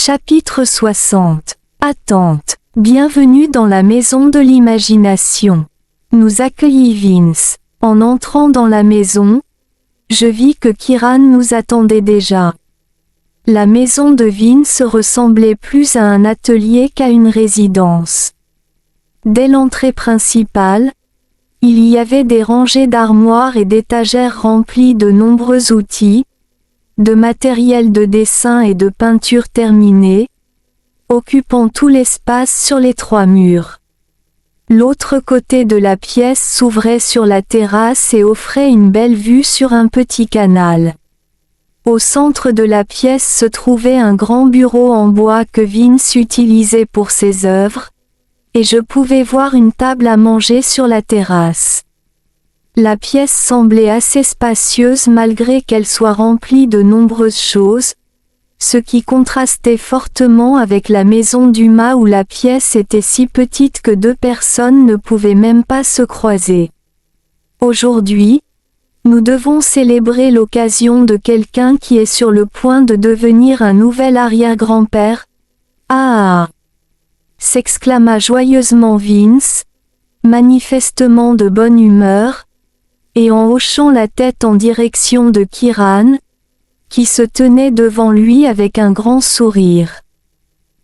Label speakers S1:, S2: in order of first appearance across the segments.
S1: Chapitre 60. Attente. Bienvenue dans la maison de l'imagination. Nous accueillit Vince. En entrant dans la maison, je vis que Kieran nous attendait déjà. La maison de Vince ressemblait plus à un atelier qu'à une résidence. Dès l'entrée principale, il y avait des rangées d'armoires et d'étagères remplies de nombreux outils, de matériel de dessin et de peinture terminée, occupant tout l'espace sur les 3 murs. L'autre côté de la pièce s'ouvrait sur la terrasse et offrait une belle vue sur un petit canal. Au centre de la pièce se trouvait un grand bureau en bois que Vince utilisait pour ses œuvres, et je pouvais voir une table à manger sur la terrasse. La pièce semblait assez spacieuse malgré qu'elle soit remplie de nombreuses choses, ce qui contrastait fortement avec la maison d'Uma où la pièce était si petite que 2 personnes ne pouvaient même pas se croiser. Aujourd'hui, nous devons célébrer l'occasion de quelqu'un qui est sur le point de devenir un nouvel arrière-grand-père. Ah! S'exclama joyeusement Vince, manifestement de bonne humeur, et en hochant la tête en direction de Kieran, qui se tenait devant lui avec un grand sourire.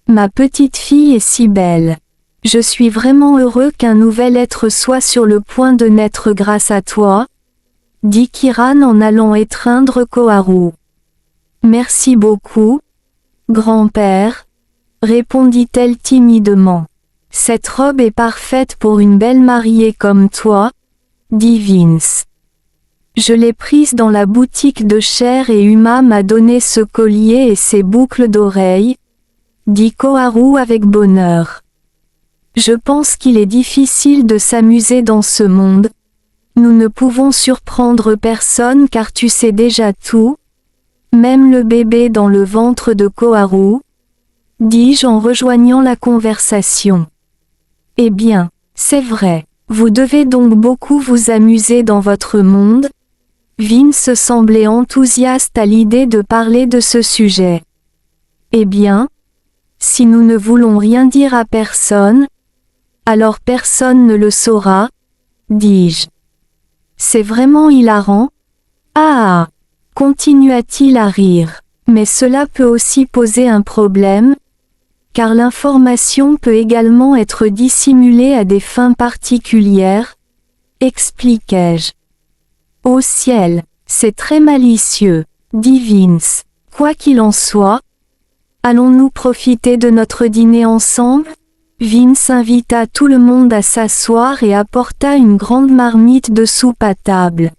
S1: Ma petite fille est si belle. Je suis vraiment heureux qu'un nouvel être soit sur le point de naître grâce à toi, dit Kieran en allant étreindre Koharu. Merci beaucoup, grand-père, répondit-elle timidement. Cette robe est parfaite pour une belle mariée comme toi, dit Vince. Je l'ai prise dans la boutique de chair et Uma m'a donné ce collier et ces boucles d'oreilles, dit Koharu avec bonheur. Je pense qu'il est difficile de s'amuser dans ce monde. Nous ne pouvons surprendre personne car tu sais déjà tout, même le bébé dans le ventre de Koharu, dis-je en rejoignant la conversation. Eh bien, c'est vrai. Vous devez donc beaucoup vous amuser dans votre monde. Vince semblait enthousiaste à l'idée de parler de ce sujet. Eh bien, si nous ne voulons rien dire à personne, alors personne ne le saura, dis-je. C'est vraiment hilarant. Ah! Continua-t-il à rire. Mais cela peut aussi poser un problème, car l'information peut également être dissimulée à des fins particulières, expliquai-je. Ô ciel, c'est très malicieux, dit Vince. Quoi qu'il en soit, allons-nous profiter de notre dîner ensemble? Vince invita tout le monde à s'asseoir et apporta une grande marmite de soupe à table.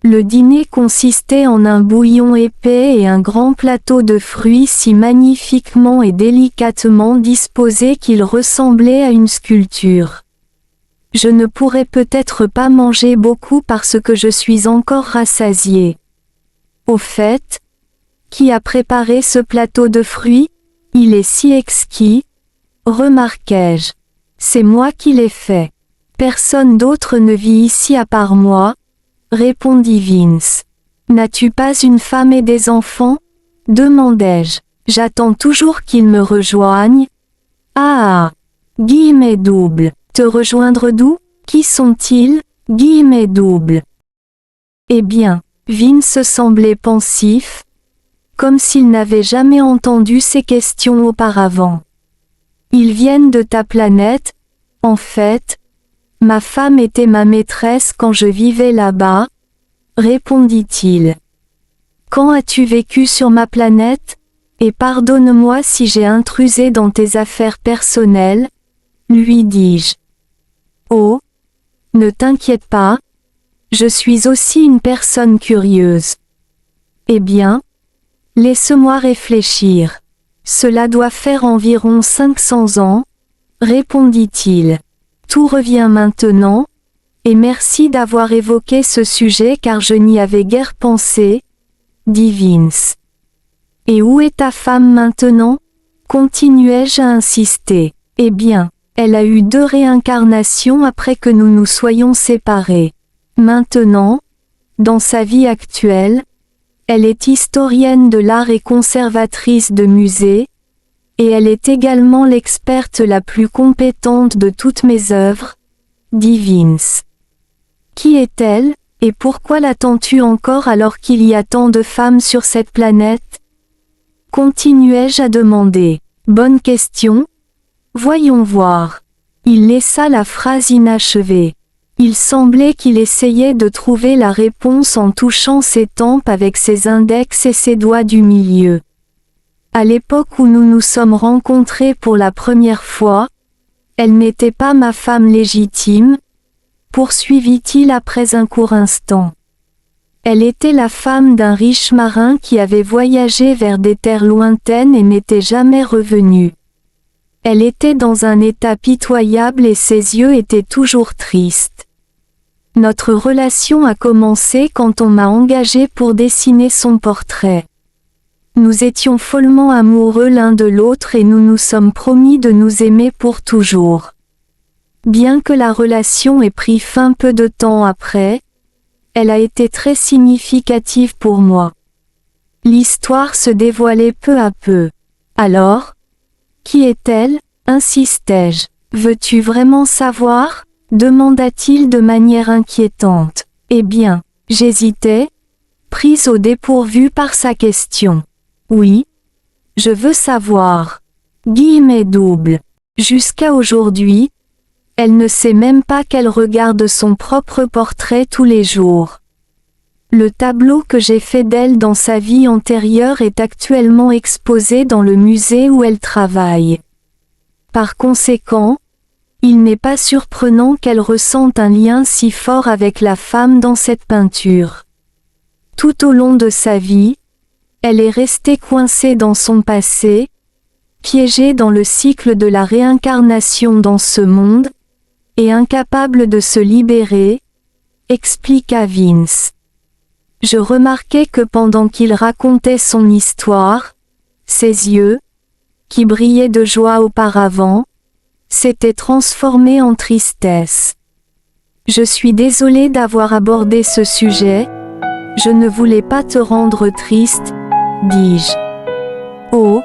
S1: Le dîner consistait en un bouillon épais et un grand plateau de fruits si magnifiquement et délicatement disposés qu'il ressemblait à une sculpture. Je ne pourrais peut-être pas manger beaucoup parce que je suis encore rassasié. Au fait, qui a préparé ce plateau de fruits? Il est si exquis, remarquai-je. C'est moi qui l'ai fait. Personne d'autre ne vit ici à part moi, répondit Vince. N'as-tu pas une femme et des enfants? Demandai-je. J'attends toujours qu'ils me rejoignent. Ah! Guillemets double. Te rejoindre d'où? Qui sont-ils? Guillemets double. Eh bien, Vince semblait pensif, comme s'il n'avait jamais entendu ces questions auparavant. Ils viennent de ta planète, en fait. Ma femme était ma maîtresse quand je vivais là-bas, répondit-il. Quand as-tu vécu sur ma planète? Et pardonne-moi si j'ai intrusé dans tes affaires personnelles, lui dis-je. Oh, ne t'inquiète pas, je suis aussi une personne curieuse. Eh bien, laisse-moi réfléchir. Cela doit faire environ 500 ans, répondit-il. Tout revient maintenant, et merci d'avoir évoqué ce sujet car je n'y avais guère pensé, dit Vince. Et où est ta femme maintenant? Continuai-je à insister. Eh bien, elle a eu 2 réincarnations après que nous nous soyons séparés. Maintenant, dans sa vie actuelle, elle est historienne de l'art et conservatrice de musée, Et elle est également l'experte la plus compétente de toutes mes œuvres, dit Vince. Qui est-elle, et pourquoi l'attends-tu encore alors qu'il y a tant de femmes sur cette planète? Continuai-je à demander. Bonne question. Voyons voir. Il laissa la phrase inachevée. Il semblait qu'il essayait de trouver la réponse en touchant ses tempes avec ses index et ses doigts du milieu. À l'époque où nous nous sommes rencontrés pour la première fois, elle n'était pas ma femme légitime, poursuivit-il après un court instant. Elle était la femme d'un riche marin qui avait voyagé vers des terres lointaines et n'était jamais revenu. Elle était dans un état pitoyable et ses yeux étaient toujours tristes. Notre relation a commencé quand on m'a engagé pour dessiner son portrait. Nous étions follement amoureux l'un de l'autre et nous nous sommes promis de nous aimer pour toujours. Bien que la relation ait pris fin peu de temps après, elle a été très significative pour moi. L'histoire se dévoilait peu à peu. Alors, qui est-elle? Insistai-je. Veux-tu vraiment savoir? Demanda-t-il de manière inquiétante. Eh bien, j'hésitais, prise au dépourvu par sa question. Oui, je veux savoir. Guillemets doubles. Jusqu'à aujourd'hui, elle ne sait même pas qu'elle regarde son propre portrait tous les jours. Le tableau que j'ai fait d'elle dans sa vie antérieure est actuellement exposé dans le musée où elle travaille. Par conséquent, il n'est pas surprenant qu'elle ressente un lien si fort avec la femme dans cette peinture. Tout au long de sa vie, elle est restée coincée dans son passé, piégée dans le cycle de la réincarnation dans ce monde, et incapable de se libérer, expliqua Vince. Je remarquai que pendant qu'il racontait son histoire, ses yeux, qui brillaient de joie auparavant, s'étaient transformés en tristesse. Je suis désolée d'avoir abordé ce sujet, je ne voulais pas te rendre triste, dis-je. Oh,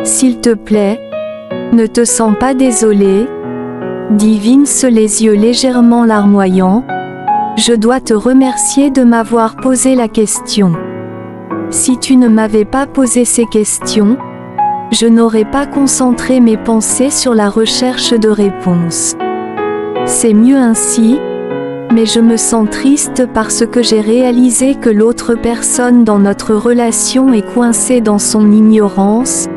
S1: s'il te plaît, ne te sens pas désolée, dit Vince les yeux légèrement larmoyants. Je dois te remercier de m'avoir posé la question. Si tu ne m'avais pas posé ces questions, je n'aurais pas concentré mes pensées sur la recherche de réponses. C'est mieux ainsi, mais je me sens triste parce que j'ai réalisé que l'autre personne dans notre relation est coincée dans son ignorance,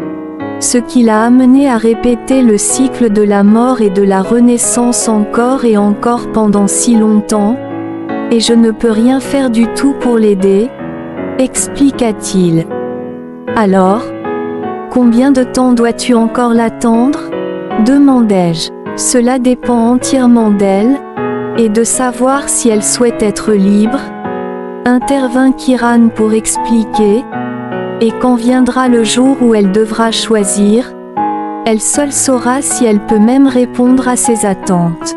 S1: ce qui l'a amené à répéter le cycle de la mort et de la renaissance encore et encore pendant si longtemps, et je ne peux rien faire du tout pour l'aider, expliqua-t-il. Alors, combien de temps dois-tu encore l'attendre? Demandai-je. Cela dépend entièrement d'elle, et de savoir si elle souhaite être libre, intervint Kiran pour expliquer, et quand viendra le jour où elle devra choisir, elle seule saura si elle peut même répondre à ses attentes.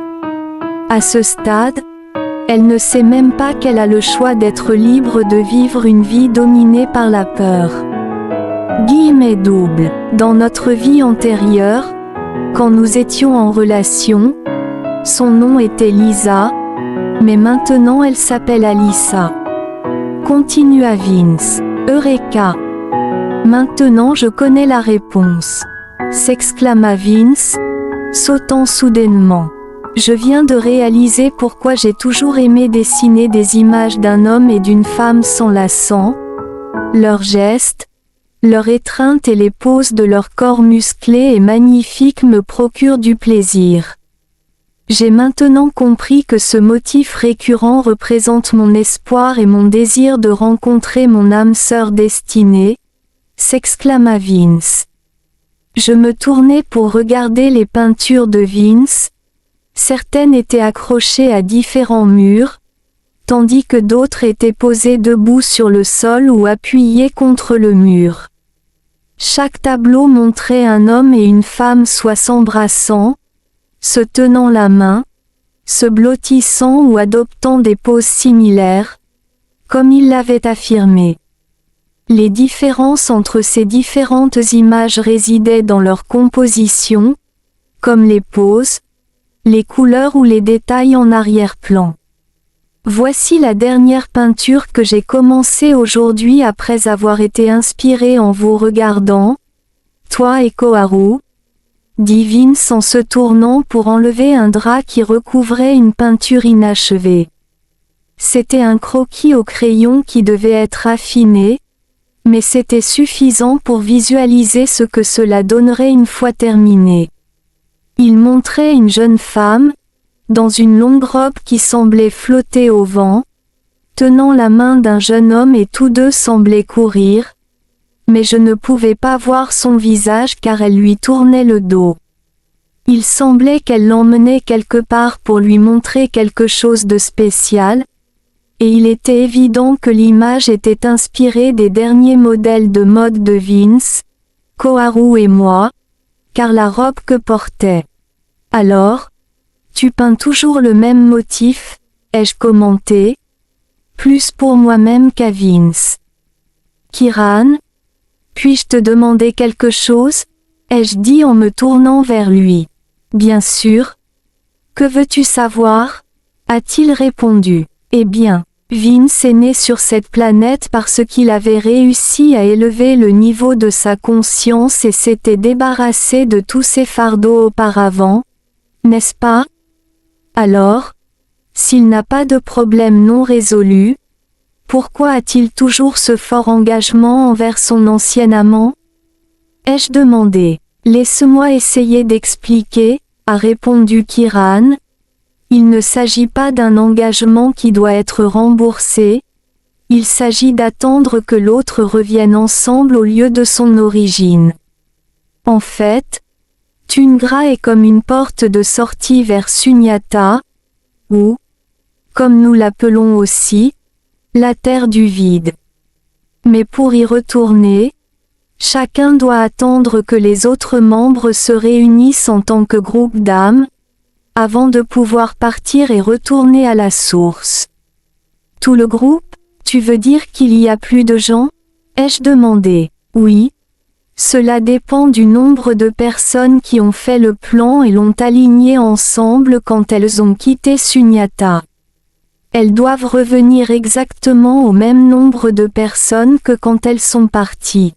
S1: À ce stade, elle ne sait même pas qu'elle a le choix d'être libre de vivre une vie dominée par la peur. Guillemets doubles. Dans notre vie antérieure, quand nous étions en relation, son nom était Lisa, mais maintenant elle s'appelle Alyssa. Continua Vince. Eureka! Maintenant je connais la réponse, s'exclama Vince, sautant soudainement. Je viens de réaliser pourquoi j'ai toujours aimé dessiner des images d'un homme et d'une femme s'enlaçant. Leurs gestes, leur étreinte et les poses de leur corps musclé et magnifique me procurent du plaisir. J'ai maintenant compris que ce motif récurrent représente mon espoir et mon désir de rencontrer mon âme sœur destinée, s'exclama Vince. Je me tournai pour regarder les peintures de Vince. Certaines étaient accrochées à différents murs, tandis que d'autres étaient posées debout sur le sol ou appuyées contre le mur. Chaque tableau montrait un homme et une femme soit s'embrassant, se tenant la main, se blottissant ou adoptant des poses similaires, comme il l'avait affirmé. Les différences entre ces différentes images résidaient dans leur composition, comme les poses, les couleurs ou les détails en arrière-plan. Voici la dernière peinture que j'ai commencée aujourd'hui après avoir été inspirée en vous regardant, toi et Koharu, dit Vince en se tournant pour enlever un drap qui recouvrait une peinture inachevée. C'était un croquis au crayon qui devait être affiné, mais c'était suffisant pour visualiser ce que cela donnerait une fois terminé. Il montrait une jeune femme, dans une longue robe qui semblait flotter au vent, tenant la main d'un jeune homme et tous deux semblaient courir, mais je ne pouvais pas voir son visage car elle lui tournait le dos. Il semblait qu'elle l'emmenait quelque part pour lui montrer quelque chose de spécial, et il était évident que l'image était inspirée des derniers modèles de mode de Vince, Koharu et moi, car la robe que portait. Alors, tu peins toujours le même motif, ai-je commenté, plus pour moi-même qu'à Vince. Kiran, puis-je te demander quelque chose, ai-je dit en me tournant vers lui. Bien sûr. Que veux-tu savoir, a-t-il répondu. Eh bien, Vince est né sur cette planète parce qu'il avait réussi à élever le niveau de sa conscience et s'était débarrassé de tous ses fardeaux auparavant, n'est-ce pas? Alors, s'il n'a pas de problème non résolu, pourquoi a-t-il toujours ce fort engagement envers son ancien amant? Ai-je demandé. Laisse-moi essayer d'expliquer, a répondu Kiran. Il ne s'agit pas d'un engagement qui doit être remboursé, il s'agit d'attendre que l'autre revienne ensemble au lieu de son origine. En fait, Tungra est comme une porte de sortie vers Sunyata, ou, comme nous l'appelons aussi, la terre du vide. Mais pour y retourner, chacun doit attendre que les autres membres se réunissent en tant que groupe d'âmes, avant de pouvoir partir et retourner à la source. Tout le groupe, tu veux dire qu'il y a plus de gens? Ai-je demandé. Oui. Cela dépend du nombre de personnes qui ont fait le plan et l'ont aligné ensemble quand elles ont quitté Sunyata. Elles doivent revenir exactement au même nombre de personnes que quand elles sont parties.